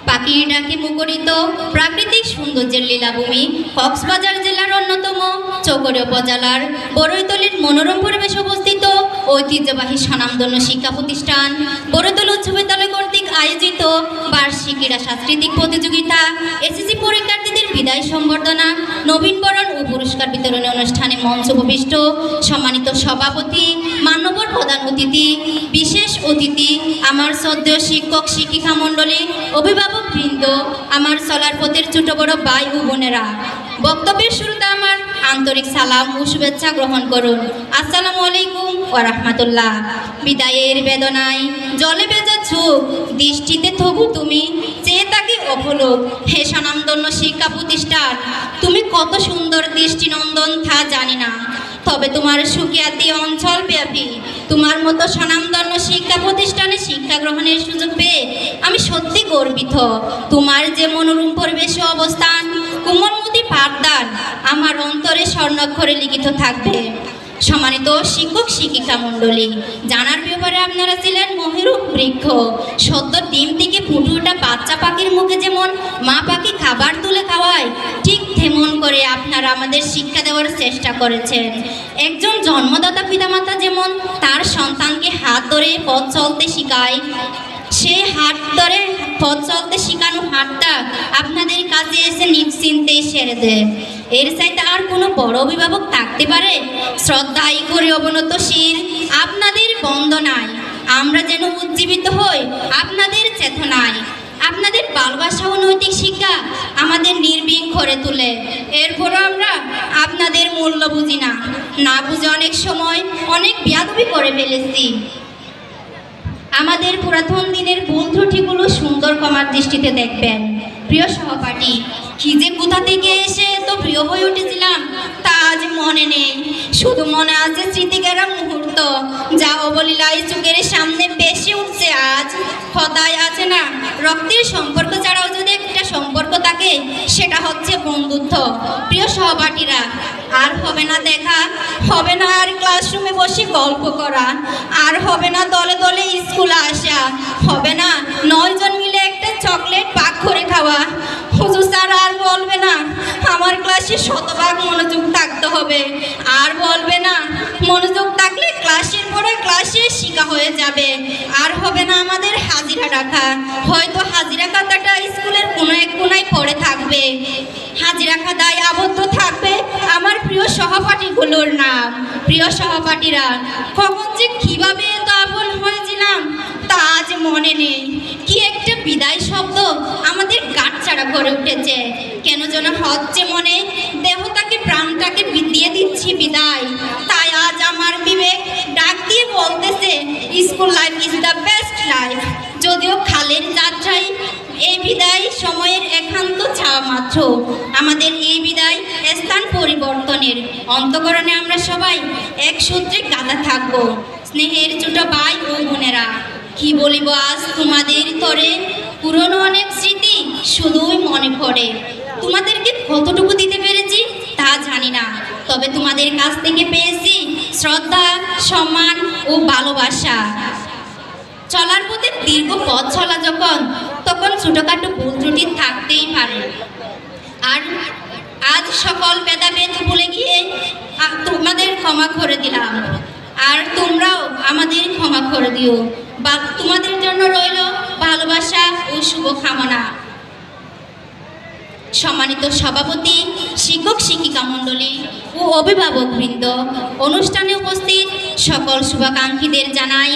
পাখির ডাকে মুখরিত প্রাকৃতিক সৌন্দর্যের লীলাভূমি কক্সবাজার জেলার অন্যতম চকরিয়া উপজেলার বড়ইতলীর মনোরম পরিবেশ অবস্থিত ঐতিহ্যবাহী স্বনামধন্য শিক্ষা প্রতিষ্ঠান বড়ইতল উচ্চ বিদ্যালয় কর্তৃক আয়োজিত বার্ষিক ক্রীড়া সাংস্কৃতিক প্রতিযোগিতা এসএসসি পরীক্ষার্থীদের বিদায় সম্বর্ধনা নবীনবরণ ও পুরস্কার বিতরণী অনুষ্ঠানে মঞ্চ উপবিষ্ট সম্মানিত সভাপতি মান্যবর প্রধান অতিথি বিশেষ অতিথি আমার শ্রদ্ধেয় শিক্ষক শিক্ষিকা মণ্ডলী অভিভাবক বৃন্দ আমার চলার পথের ছোট বড় ভাই ও বোনেরা বক্তব্যের শুরুতে আমার আন্তরিক সালাম ও শুভেচ্ছা গ্রহণ করুন। আসসালামু আলাইকুম ওয়া রাহমাতুল্লাহ। বিদায়ের বেদনায় জলে ভেজা চোখ দৃষ্টিতে তবু তুমি চেয়ে থাকি অপলক। হে স্বনামধন্য শিক্ষা প্রতিষ্ঠান, তুমি কত সুন্দর দৃষ্টিনন্দন তা জানি না, তবে তোমার সুখ্যাতি অঞ্চল ব্যাপী। তোমার মতো স্বনামধন্য শিক্ষা প্রতিষ্ঠানে শিক্ষা গ্রহণের সুযোগ পেয়ে আমি সত্যি গর্বিত। তোমার যে মনোরম পরিবেশে অবস্থান কোমলমতি পাঠদান আমার অন্তরে স্বর্ণাক্ষরে লিখিত থাকবে। সম্মানিত শিক্ষক শিক্ষিকা মণ্ডলী, জানার ব্যাপারে আপনারা ছিলেন মহিরূপ বৃক্ষ। সদ্য ডিম থেকে ফুটে ওঠা বাচ্চা পাখির মুখে যেমন মা পাখি খাবার তুলে খাওয়ায়, ঠিক তেমন করে আপনারা আমাদের শিক্ষা দেওয়ার চেষ্টা করেছেন। একজন জন্মদাতা পিতামাতা যেমন তার সন্তানকে হাত ধরে পথ চলতে শেখায়, সে হাত ধরে পথ চলতে শেখানো হাতটা আপনাদের কাছে এসে নিশ্চিন্তেই সেরে দেয়। এর চাইতে আর কোনো বড় অভিভাবক থাকতে পারে? শ্রদ্ধাই করে অবনতশীল আপনাদের বন্দনায় আমরা যেন উজ্জীবিত হই আপনাদের চেতনায়। আপনাদের ভালোবাসা ও নৈতিক শিক্ষা আমাদের নির্ভীক করে তোলে। এরপরও আমরা আপনাদের মূল্য বুঝি না, না বুঝে অনেক সময় অনেক বেয়াদবি করে ফেলেছি। আমাদের পুরাতন দিনের ভুল ত্রুটিগুলো সুন্দর ক্ষমার দৃষ্টিতে দেখবেন। প্রিয় সহপাঠী, কি যে কোথা থেকে এসে তো প্রিয় হয়ে উঠেছিলাম তা আজ মনে নেই, শুধু মনে আছে স্মৃতিকেরা মুহূর্ত যা অবলীলায় চোখের সামনে বেশি উঠছে আজ। কথায় আছে না, রক্তের সম্পর্ক ছাড়াও যদি একটা সম্পর্ক থাকে সেটা হচ্ছে বন্ধুত্ব। প্রিয় সহপাঠীরা, আর হবে না দেখা, হবে না আর ক্লাসরুমে বসে গল্প করা, আর হবে না দলে দলে স্কুলে আসা, হবে না 9 জন মিলে একটা চকলেট ভাগ করে খাওয়া। হুজুর স্যার আর বলবে না আমার ক্লাসে শতভাগ মনোযোগ থাকতে হবে, আর বলবে না মনোযোগ থাকলে ক্লাসের পরে ক্লাসে শিখা হয়ে যাবে, আর হবে না আমাদের হাজিরা রাখা, হয়তো হাজিরা খাতাটা স্কুলের কোনো এক কোনায় পড়ে থাকবে। হাজিরা খাতায় আবদ্ধ থাকবে আমার প্রিয় সহপাঠীগুলোর নাম। প্রিয় সহপাঠীরা, কখন যে কীভাবে এত আপন হয়েছিলাম তা আজ মনে নেই। কি একটা বিদায় শব্দ আমাদের গাঁটছাড়া করে উঠেছে, কেন যেন হচ্ছে মনে দেহটাকে প্রাণটাকে দিয়ে দিচ্ছি বিদায়। তাই আজ আমার বিবেক ডাক দিয়ে বলতেছে school life is the best life. যদিও খালের যাত্রায় এই বিদায় সময়ের একান্ত ছাওয়া মাত্র, আমাদের এই বিদায় স্থান পরিবর্তনের। অন্তঃকরণে আমরা সবাই এক সূত্রে গাঁথা থাকব। স্নেহের ছোট ভাই ও বোনেরা, কি বলিব আজ তোমাদের তরে, পুরনো অনেক স্মৃতি শুধুই মনে পড়ে। তোমাদেরকে কতটুকু দিতে পেরেছি তা জানি না, তবে তোমাদের কাছ থেকে পেয়েছি শ্রদ্ধা, সম্মান ও ভালোবাসা। চলার পথে দীর্ঘ পথ চলা তখন ছোটোখাটো ভুল ত্রুটি থাকতেই পারে, আর আজ সকল ভেদাভেদ ভুলে গিয়ে তোমাদের ক্ষমা করে দিলাম, আর তোমরাও আমাদের ক্ষমা করে দিও। বা তোমাদের জন্য রইল ভালোবাসা ও শুভকামনা। সম্মানিত সভাপতি, শিক্ষক শিক্ষিকা মণ্ডলী ও অভিভাবক বৃন্দ, অনুষ্ঠানে উপস্থিত সকল শুভাকাঙ্ক্ষীদের জানাই,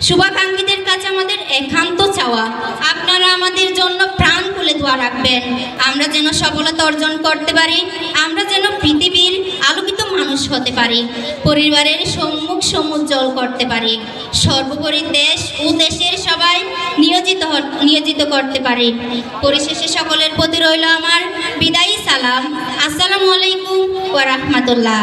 শুভাকাঙ্ক্ষীদের কাছে আমাদের একান্ত চাওয়া আপনারা আমাদের জন্য প্রাণ খুলে দোয়া রাখবেন। আমরা যেন সফলতা অর্জন করতে পারি, আমরা যেন পৃথিবীর আলোকিত মানুষ হতে পারি, পরিবারের সম্মুখ সমুজ্জ্বল করতে পারি, সর্বোপরি দেশ ও দেশের সবাই নিয়োজিত করতে পারি। পরিশেষে সকলের প্রতি রইল আমার বিদায়ী সালাম। আসসালামু আলাইকুম ওয়া রাহমাতুল্লাহ।